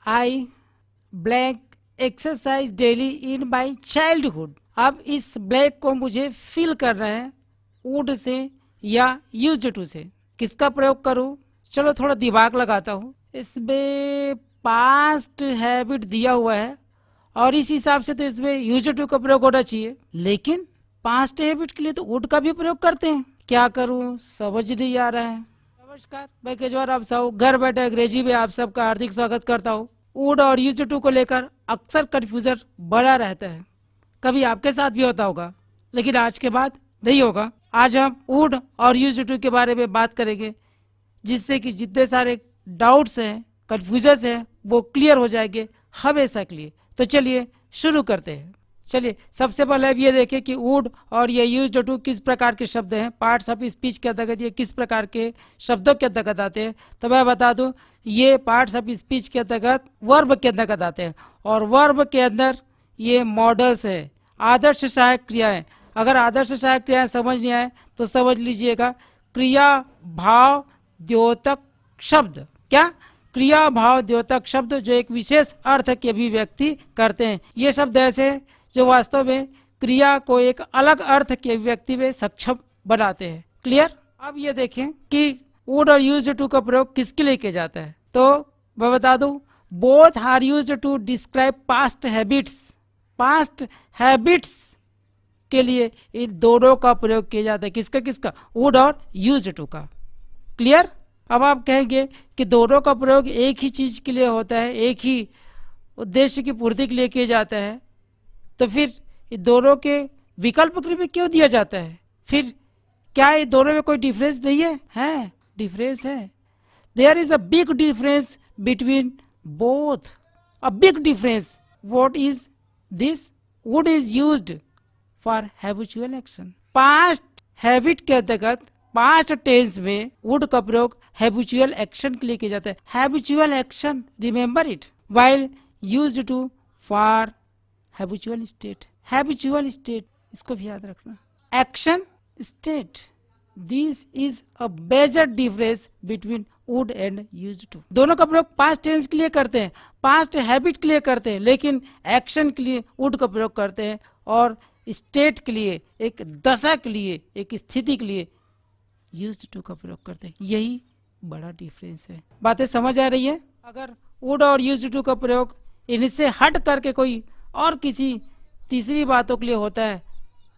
I blank exercise daily in my childhood. अब इस blank को मुझे फिल करना है वुड से या यूज्ड टू से। किसका प्रयोग करूं? चलो थोड़ा दिमाग लगाता हूं। इसमें पास्ट हैबिट दिया हुआ है और इस हिसाब से तो इसमें यूज्ड टू का प्रयोग होना चाहिए, लेकिन पास्ट हैबिट के लिए तो वुड का भी प्रयोग करते हैं। क्या करूं, समझ नहीं आ रहा है। नमस्कार, मैं केजवार आप सब घर बैठे अंग्रेजी में आप सबका हार्दिक स्वागत करता हूं। वुड और यूज्ड टू को लेकर अक्सर कंफ्यूजन बड़ा रहता है, कभी आपके साथ भी होता होगा, लेकिन आज के बाद नहीं होगा। आज हम वुड और यूज्ड टू के बारे में बात करेंगे, जिससे कि जितने सारे डाउट्स हैं, कंफ्यूजन हैं, वो क्लियर हो जाएंगे हमेशा के लिए। तो चलिए शुरू करते हैं। चलिए सबसे पहले अब ये देखें कि वुड और ये यूज्ड टू किस प्रकार के शब्द हैं, पार्ट्स ऑफ स्पीच के अंतर्गत ये किस प्रकार के शब्दों के अंतर्गत आते हैं। तो मैं बता दूं, ये पार्ट्स ऑफ स्पीच के अंतर्गत वर्ब के अंतर्गत आते हैं और वर्ब के अंदर ये मॉडल्स है, आदर्श सहायक क्रियाएं। अगर आदर्श सहायक क्रियाएं समझ नहीं आए तो समझ लीजिएगा क्रिया भाव द्योतक शब्द। क्या? क्रिया भाव द्योतक शब्द जो एक विशेष अर्थ की अभिव्यक्ति करते हैं। ये शब्द ऐसे जो वास्तव में क्रिया को एक अलग अर्थ की अभिव्यक्ति में सक्षम बनाते हैं। क्लियर? अब ये देखें कि वुड और यूज्ड टू का प्रयोग किसके लिए किया जाता है। तो मैं बता दूं, both are used to describe past habits. Past habits के लिए इन दोनों का प्रयोग किया जाता है। किसका किसका? वुड और यूज्ड टू का। क्लियर? अब आप कहेंगे कि दोनों का प्रयोग एक ही चीज के लिए होता है, एक ही उद्देश्य की पूर्ति के लिए किया जाता है, तो फिर इन दोनों के विकल्प में क्यों दिया जाता है? फिर क्या ये दोनों में कोई डिफरेंस नहीं है? है, डिफरेंस है। There is a big difference between both, a big difference. What is this? Would is used for habitual action. Past habit के अंतर्गत पास्ट टेंस में वुड का प्रयोग हैबिचुअल एक्शन के लिए किया जाता है। Habitual action, remember it, while used to for habitual state. Habitual state, इसको भी याद रखना। Action, state, this is a major difference between would and used to. दोनों का प्रयोग पास्ट टेंस के लिए करते हैं, पास्ट हैबिट के लिए करते हैं, लेकिन एक्शन के लिए वुड का प्रयोग करते हैं और स्टेट के लिए, एक दशा के लिए, एक स्थिति के लिए यूज्ड टू का प्रयोग करते हैं। यही बड़ा डिफरेंस है। बातें समझ आ रही है? अगर वुड और यूज्ड टू का प्रयोग इनसे हट करके कोई और किसी तीसरी बातों के लिए होता है,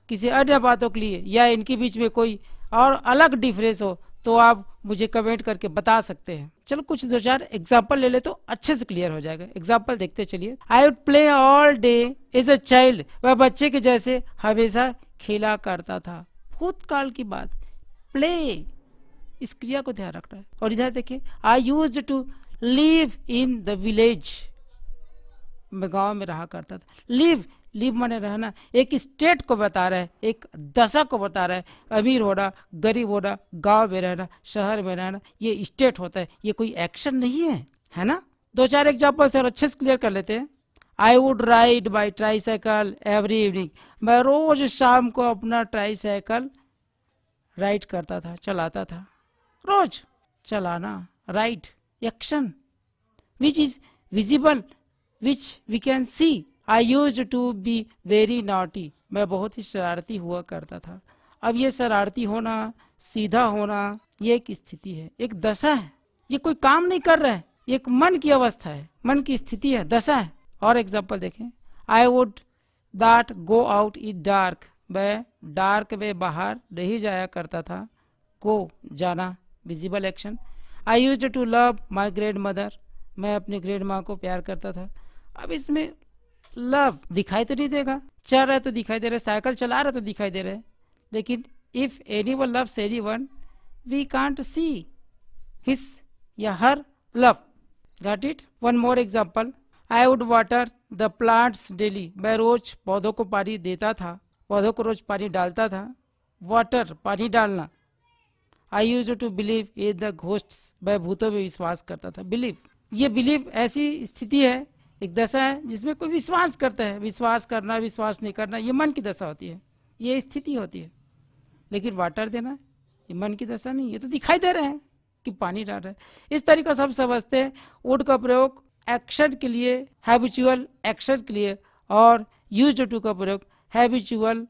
किसी अन्य बातों के लिए, या इनके बीच में कोई और अलग डिफरेंस हो, तो आप मुझे कमेंट करके बता सकते हैं। चलो कुछ दो चार एग्जाम्पल ले ले तो अच्छे से क्लियर हो जाएगा। एग्जाम्पल देखते चलिए। I would play all day as a child. वह बच्चे के जैसे हमेशा खेला करता था। भूतकाल की बात, प्ले, इस क्रिया को ध्यान रखना है। और इधर देखिए, I used to live in the village. मैं गांव में रहा करता था। लिव, लिव माने रहना, एक स्टेट को बता रहा है, एक दशा को बता रहा है। अमीर होना, गरीब होना, गांव में रहना, शहर में रहना, ये स्टेट होता है, ये कोई एक्शन नहीं है ना। दो चार एग्जाम्पल से और अच्छे से क्लियर कर लेते हैं। I would ride by tricycle every evening. मैं रोज शाम को अपना ट्राईसाइकिल राइड करता था, चलाता था। रोज चलाना, ride, action which is visible, which we can see. I used to be very naughty. मैं बहुत ही शरारती हुआ करता था। अब ये शरारती होना, सीधा होना, ये एक स्थिति है, एक दशा है। ये कोई काम नहीं कर रहा है, ये एक मन की अवस्था है, मन की स्थिति है, दशा है। और एग्जाम्पल देखें। I would not go out in dark. मैं डार्क में बाहर नहीं जाया करता था। go, जाना, visible action. I used to love my grandmother. मैं अपनी ग्रैंड माँ को प्यार करता था। अब इसमें लव दिखाई तो नहीं देगा, चल रहा है तो दिखाई दे रहा है, साइकिल चला रहा है तो दिखाई दे रहा है, लेकिन if anyone loves anyone we can't see his या her love. Got it? One more example. I would water the plants daily. मैं रोज पौधों को पानी देता था, पौधों को रोज पानी डालता था। वाटर, पानी डालना। I used to believe in the ghosts. मैं भूतों में विश्वास करता था। बिलीव, ये बिलीव ऐसी स्थिति है, एक दशा है जिसमें कोई विश्वास करता है। विश्वास करना, विश्वास नहीं करना, ये मन की दशा होती है, ये स्थिति होती है। लेकिन वाटर देना, ये मन की दशा नहीं, ये तो दिखाई दे रहा है कि पानी डाल रहा है। इस तरीके से हम समझते हैं वुड का प्रयोग एक्शन के लिए, हैबिचुअल एक्शन के लिए, और यूज्ड टू का प्रयोग हैबिचुअल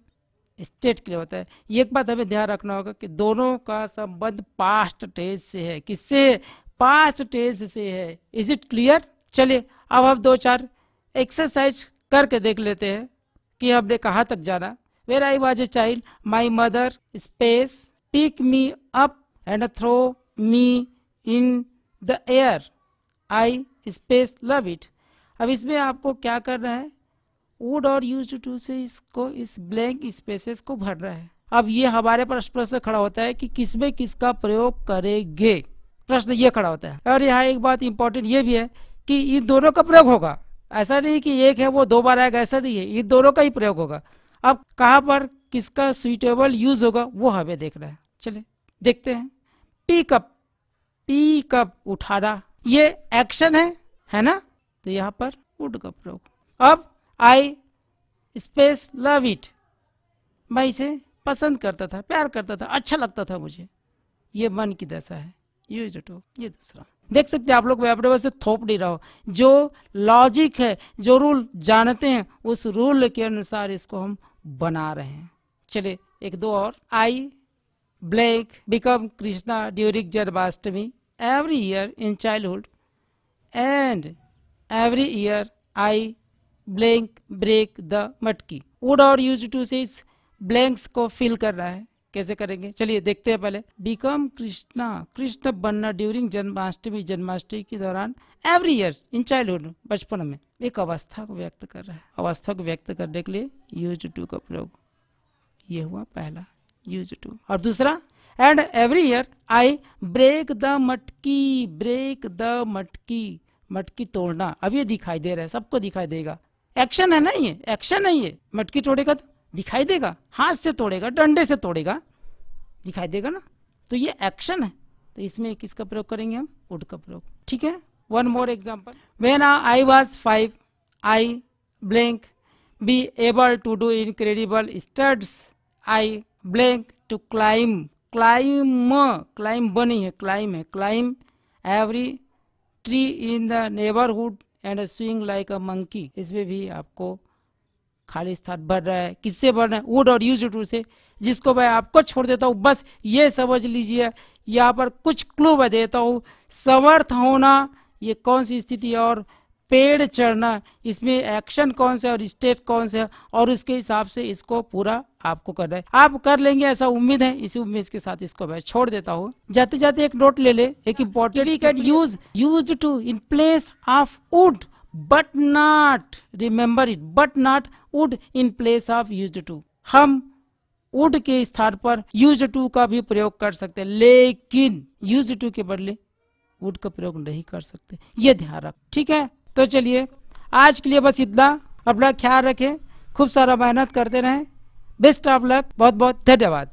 स्टेट के लिए होता है। ये एक बात हमें ध्यान रखना होगा कि दोनों का संबंध पास्ट टेंस से है। किससे? पास्ट टेंस से है। Is it clear? चलिए अब हम 2-4 एक्सरसाइज करके देख लेते हैं कि हमने कहाँ तक जाना। Where I was a child, my mother space pick me up and throw me in the air, I space love it. अब इसमें आपको क्या करना है? वुड और यूज्ड टू से इसको, इस ब्लैंक स्पेसेस को भरना है। अब ये हमारे पास प्रश्न खड़ा होता है कि किसमें किसका प्रयोग करेंगे, प्रश्न ये खड़ा होता है। और यहाँ एक बात इंपॉर्टेंट ये भी है कि इन दोनों का प्रयोग होगा। ऐसा नहीं कि एक है वो 2 बार आएगा, ऐसा नहीं है, इन दोनों का ही प्रयोग होगा। अब कहाँ पर किसका सुइटेबल यूज होगा वो हमें देखना है। चलिए देखते हैं। पिकअप, पिकअप उठाना, ये एक्शन है ना, तो यहाँ पर वुड का प्रयोग। अब आई स्पेस लव इट, मैं इसे पसंद करता था, प्यार करता था, अच्छा लगता था मुझे, ये मन की दशा है, यूज्ड टू। ये दूसरा देख सकते हैं आप लोग, मैं अपने वैसे थोप नहीं रहा हूं, जो लॉजिक है, जो रूल जानते हैं, उस रूल के अनुसार इसको हम बना रहे हैं। चलिए 1-2 और। I blank become Krishna during Janmashtami every year in childhood and every year I blank break the matki. Would और यूज्ड टू से इस ब्लैंक्स को फिल करना है। कैसे करेंगे चलिए देखते हैं। पहले बिकम कृष्णा, कृष्ण बनना ड्यूरिंग जन्माष्टमी, जन्माष्टमी के दौरान, एवरी ईयर इन चाइल्डहुड, बचपन में। एक अवस्था को व्यक्त कर रहा है, अवस्था को व्यक्त करने के लिए यूज्ड टू का प्रयोग। ये हुआ पहला यूज्ड टू। और दूसरा and every year I break the matki, break the matki, मटकी तोड़ना। अब ये दिखाई दे रहा है, सबको दिखाई देगा, एक्शन है ना, ये एक्शन है। ये मटकी तोड़ेगा तो दिखाई देगा, हाथ से तोड़ेगा, डंडे से तोड़ेगा, दिखाई देगा ना, तो ये एक्शन है। तो इसमें किसका प्रयोग करेंगे हम? वुड का प्रयोग। ठीक है। 1 more example. When I was 5 I blank be able to do incredible stunts, I blank to climb, climb, climb बनी है, क्लाइम है, climb every tree in the neighbourhood and swing like a monkey. इसमें भी आपको खाली स्थान भर रहा है। किससे भर रहा है? वुड और यूज्ड टू से, जिसको मैं आपको छोड़ देता हूँ। बस ये समझ लीजिए, यहाँ पर कुछ क्लू मैं देता हूँ। समर्थ होना, ये कौन सी स्थिति है, और पेड़ चढ़ना, इसमें एक्शन कौन सा और स्टेट कौन सा है, और उसके हिसाब से इसको पूरा आपको करना है। आप कर लेंगे ऐसा उम्मीद है। इसी उम्मीद के साथ इसको मैं छोड़ देता हूँ। जाते जाते एक नोट ले ले, एक important. We can use used to in place of would but not, remember it, but not would in place of used to. हम वुड के स्थान पर यूज्ड टू का भी प्रयोग कर सकते हैं, लेकिन यूज्ड टू के बदले वुड का प्रयोग नहीं कर सकते, ये ध्यान रख। ठीक है, तो चलिए आज के लिए बस इतना। अपना ख्याल रखें, खूब सारा मेहनत करते रहें। बेस्ट ऑफ लक, बहुत बहुत धन्यवाद।